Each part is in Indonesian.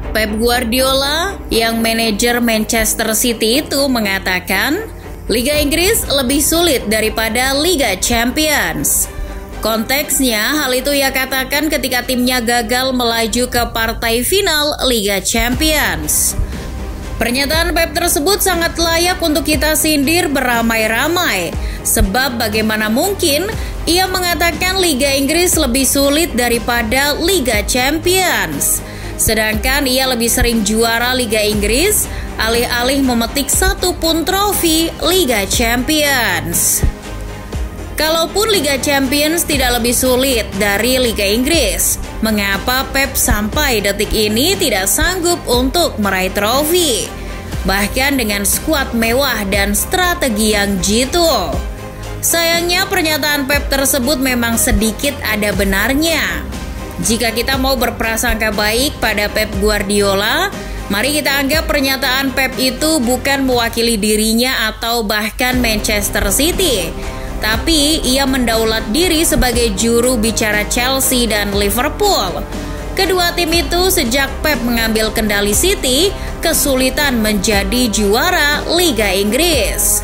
Pep Guardiola yang manajer Manchester City itu mengatakan, Liga Inggris lebih sulit daripada Liga Champions. Konteksnya, hal itu ia katakan ketika timnya gagal melaju ke partai final Liga Champions. Pernyataan Pep tersebut sangat layak untuk kita sindir beramai-ramai, sebab bagaimana mungkin ia mengatakan Liga Inggris lebih sulit daripada Liga Champions. Sedangkan ia lebih sering juara Liga Inggris, alih-alih memetik 1 pun trofi Liga Champions. Kalaupun Liga Champions tidak lebih sulit dari Liga Inggris, mengapa Pep sampai detik ini tidak sanggup untuk meraih trofi? Bahkan dengan skuad mewah dan strategi yang jitu. Sayangnya pernyataan Pep tersebut memang sedikit ada benarnya. Jika kita mau berprasangka baik pada Pep Guardiola, mari kita anggap pernyataan Pep itu bukan mewakili dirinya atau bahkan Manchester City. Tapi ia mendaulat diri sebagai juru bicara Chelsea dan Liverpool. Kedua tim itu sejak Pep mengambil kendali City, kesulitan menjadi juara Liga Inggris.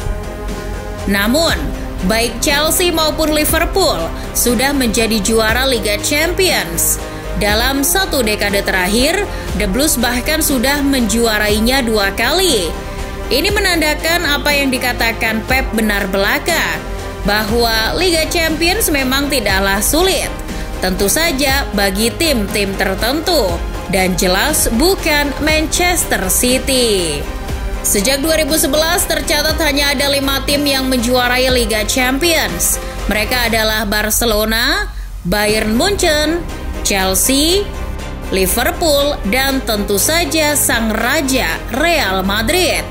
Namun, baik Chelsea maupun Liverpool sudah menjadi juara Liga Champions. Dalam 1 dekade terakhir, The Blues bahkan sudah menjuarainya 2 kali. Ini menandakan apa yang dikatakan Pep benar belaka, bahwa Liga Champions memang tidaklah sulit. Tentu saja bagi tim-tim tertentu, dan jelas bukan Manchester City. Sejak 2011 tercatat hanya ada 5 tim yang menjuarai Liga Champions. Mereka adalah Barcelona, Bayern Munchen, Chelsea, Liverpool, dan tentu saja sang raja Real Madrid.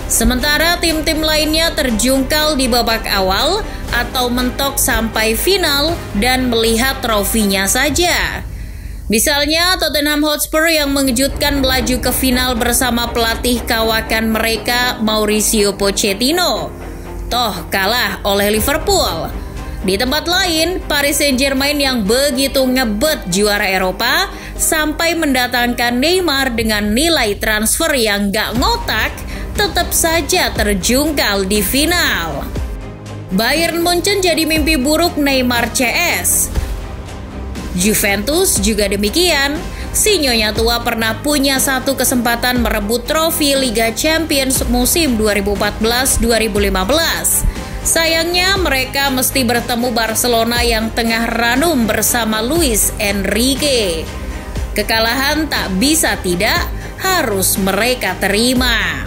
Sementara tim-tim lainnya terjungkal di babak awal atau mentok sampai final dan melihat trofinya saja. Misalnya Tottenham Hotspur yang mengejutkan melaju ke final bersama pelatih kawakan mereka Mauricio Pochettino. Toh kalah oleh Liverpool. Di tempat lain, Paris Saint-Germain yang begitu ngebet juara Eropa sampai mendatangkan Neymar dengan nilai transfer yang gak ngotak, tetap saja terjungkal di final. Bayern Munchen jadi mimpi buruk Neymar CS. Juventus juga demikian. Si Nyonya Tua pernah punya 1 kesempatan merebut trofi Liga Champions musim 2014-2015. Sayangnya mereka mesti bertemu Barcelona yang tengah ranum bersama Luis Enrique. Kekalahan tak bisa tidak, harus mereka terima.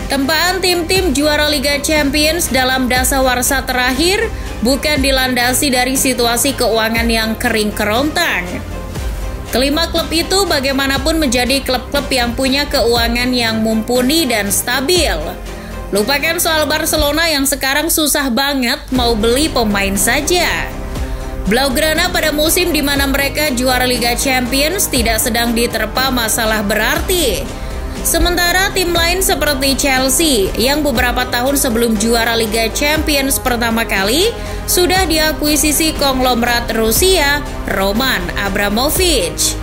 Tempaan tim-tim juara Liga Champions dalam dasawarsa terakhir bukan dilandasi dari situasi keuangan yang kering kerontang. Kelima klub itu bagaimanapun menjadi klub-klub yang punya keuangan yang mumpuni dan stabil. Lupakan soal Barcelona yang sekarang susah banget mau beli pemain saja. Blaugrana pada musim di mana mereka juara Liga Champions tidak sedang diterpa masalah berarti. Sementara tim lain seperti Chelsea yang beberapa tahun sebelum juara Liga Champions pertama kali sudah diakuisisi konglomerat Rusia Roman Abramovich.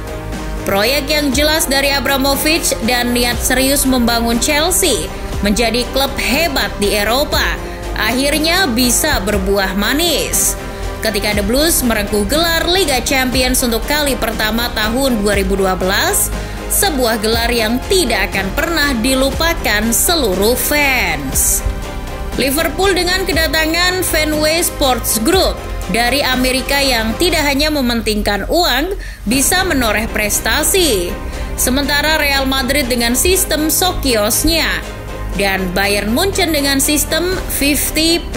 Proyek yang jelas dari Abramovich dan niat serius membangun Chelsea menjadi klub hebat di Eropa akhirnya bisa berbuah manis. Ketika The Blues merengkuh gelar Liga Champions untuk kali pertama tahun 2012, sebuah gelar yang tidak akan pernah dilupakan seluruh fans. Liverpool dengan kedatangan Fenway Sports Group dari Amerika yang tidak hanya mementingkan uang, bisa menoreh prestasi. Sementara Real Madrid dengan sistem Sokiosnya dan Bayern Munchen dengan sistem 50+1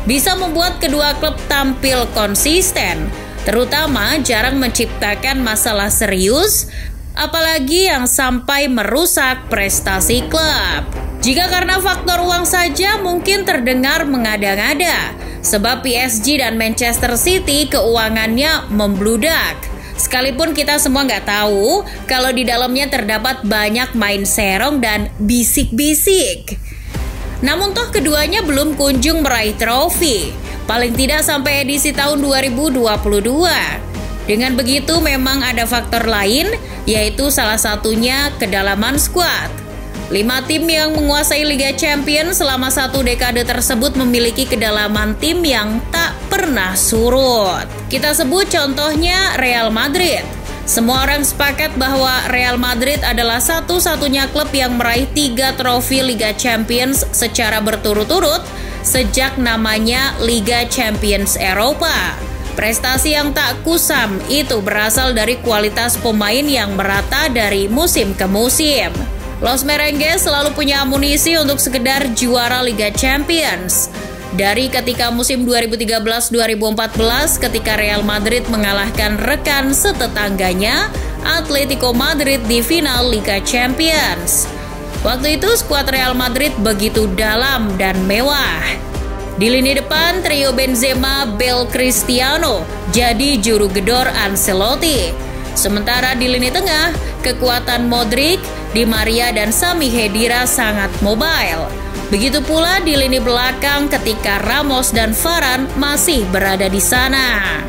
bisa membuat kedua klub tampil konsisten, terutama jarang menciptakan masalah serius, apalagi yang sampai merusak prestasi klub. Jika karena faktor uang saja mungkin terdengar mengada-ngada, sebab PSG dan Manchester City keuangannya membludak. Sekalipun kita semua nggak tahu kalau di dalamnya terdapat banyak main serong dan bisik-bisik. Namun toh keduanya belum kunjung meraih trofi, paling tidak sampai edisi tahun 2022. Dengan begitu memang ada faktor lain yaitu salah satunya kedalaman skuad. 5 tim yang menguasai Liga Champions selama 1 dekade tersebut memiliki kedalaman tim yang tak pernah surut. Kita sebut contohnya Real Madrid. Semua orang sepakat bahwa Real Madrid adalah satu-satunya klub yang meraih 3 trofi Liga Champions secara berturut-turut sejak namanya Liga Champions Eropa. Prestasi yang tak kusam itu berasal dari kualitas pemain yang merata dari musim ke musim. Los Merengues selalu punya amunisi untuk sekedar juara Liga Champions. Dari ketika musim 2013-2014 ketika Real Madrid mengalahkan rekan setetangganya Atletico Madrid di final Liga Champions. Waktu itu skuad Real Madrid begitu dalam dan mewah. Di lini depan trio Benzema, Bale, Cristiano jadi juru gedor Ancelotti. Sementara di lini tengah kekuatan Modric, Di Maria dan Sami Khedira sangat mobile. Begitu pula di lini belakang ketika Ramos dan Varane masih berada di sana.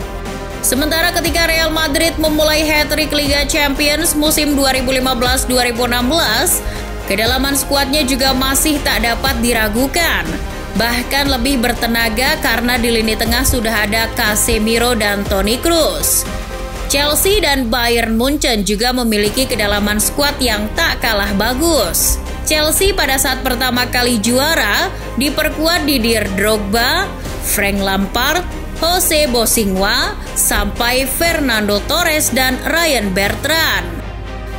Sementara ketika Real Madrid memulai hat-trick Liga Champions musim 2015-2016, kedalaman skuadnya juga masih tak dapat diragukan. Bahkan lebih bertenaga karena di lini tengah sudah ada Casemiro dan Toni Kroos. Chelsea dan Bayern Munchen juga memiliki kedalaman skuad yang tak kalah bagus. Chelsea pada saat pertama kali juara diperkuat Didier Drogba, Frank Lampard, Jose Bosingwa, sampai Fernando Torres dan Ryan Bertrand.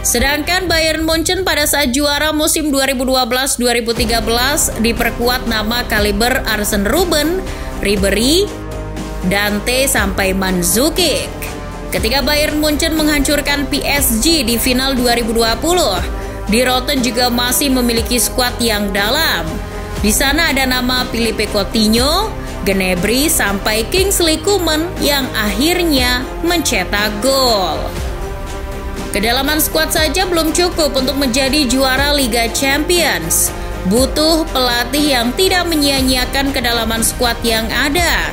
Sedangkan Bayern Munchen pada saat juara musim 2012-2013 diperkuat nama kaliber Arsene Robben, Ribéry, Dante sampai Mandzukic. Ketika Bayern Munchen menghancurkan PSG di final 2020, Die Roten juga masih memiliki skuad yang dalam. Di sana ada nama Philippe Coutinho, Gnabry sampai Kingsley Coman yang akhirnya mencetak gol. Kedalaman skuad saja belum cukup untuk menjadi juara Liga Champions. Butuh pelatih yang tidak menyia-nyiakan kedalaman skuad yang ada.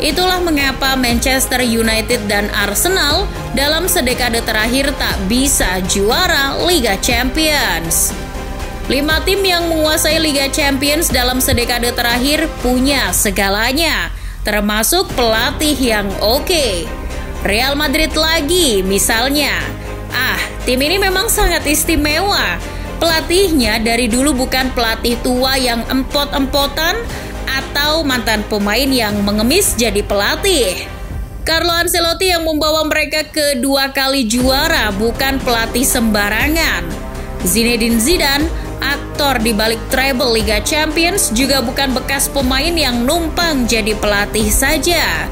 Itulah mengapa Manchester United dan Arsenal dalam sedekade terakhir tak bisa juara Liga Champions. 5 tim yang menguasai Liga Champions dalam sedekade terakhir punya segalanya, termasuk pelatih yang oke. Real Madrid lagi misalnya. Tim ini memang sangat istimewa. Pelatihnya dari dulu bukan pelatih tua yang empot-empotan atau mantan pemain yang mengemis jadi pelatih. Carlo Ancelotti yang membawa mereka ke 2 kali juara bukan pelatih sembarangan. Zinedine Zidane, aktor di balik treble Liga Champions, juga bukan bekas pemain yang numpang jadi pelatih saja.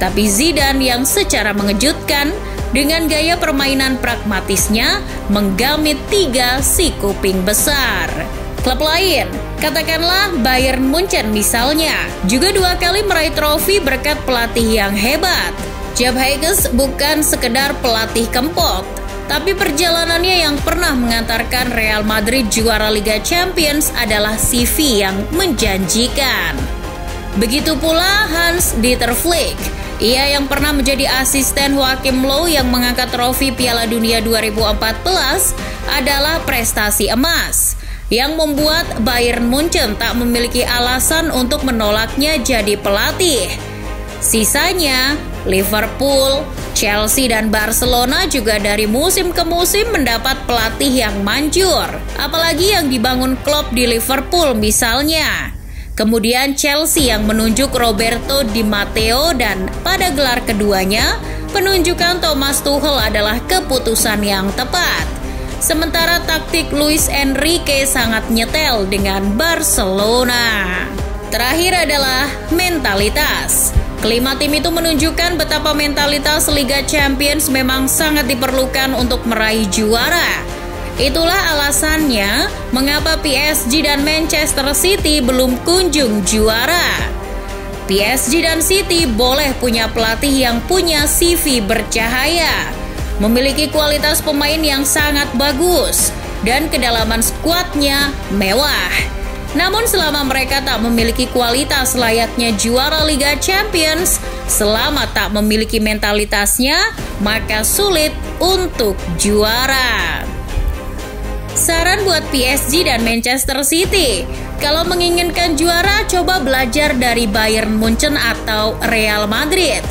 Tapi Zidane yang secara mengejutkan dengan gaya permainan pragmatisnya menggamit 3 si kuping besar. Klub lain, katakanlah Bayern Munchen misalnya, juga 2 kali meraih trofi berkat pelatih yang hebat. Jupp Heynckes bukan sekedar pelatih kempot, tapi perjalanannya yang pernah mengantarkan Real Madrid juara Liga Champions adalah CV yang menjanjikan. Begitu pula Hans-Dieter Flick. Ia yang pernah menjadi asisten Joachim Löw yang mengangkat trofi Piala Dunia 2014 adalah prestasi emas yang membuat Bayern Munchen tak memiliki alasan untuk menolaknya jadi pelatih. Sisanya, Liverpool, Chelsea, dan Barcelona juga dari musim ke musim mendapat pelatih yang manjur. Apalagi yang dibangun Klopp di Liverpool misalnya. Kemudian Chelsea yang menunjuk Roberto Di Matteo dan pada gelar keduanya, penunjukan Thomas Tuchel adalah keputusan yang tepat. Sementara taktik Luis Enrique sangat nyetel dengan Barcelona. Terakhir adalah mentalitas. Kelima tim itu menunjukkan betapa mentalitas Liga Champions memang sangat diperlukan untuk meraih juara. Itulah alasannya mengapa PSG dan Manchester City belum kunjung juara. PSG dan City boleh punya pelatih yang punya CV bercahaya, memiliki kualitas pemain yang sangat bagus, dan kedalaman skuadnya mewah. Namun selama mereka tak memiliki kualitas layaknya juara Liga Champions, selama tak memiliki mentalitasnya, maka sulit untuk juara. Saran buat PSG dan Manchester City, kalau menginginkan juara, coba belajar dari Bayern Munchen atau Real Madrid.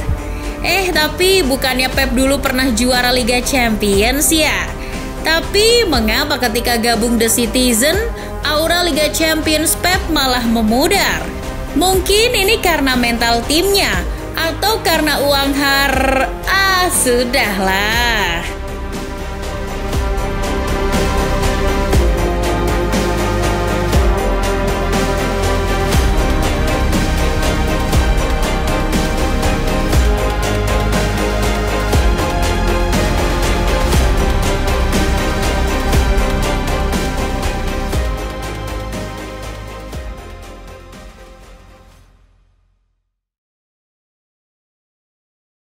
Tapi bukannya Pep dulu pernah juara Liga Champions ya? Tapi mengapa ketika gabung The Citizen, aura Liga Champions Pep malah memudar? Mungkin ini karena mental timnya, atau karena uang sudahlah.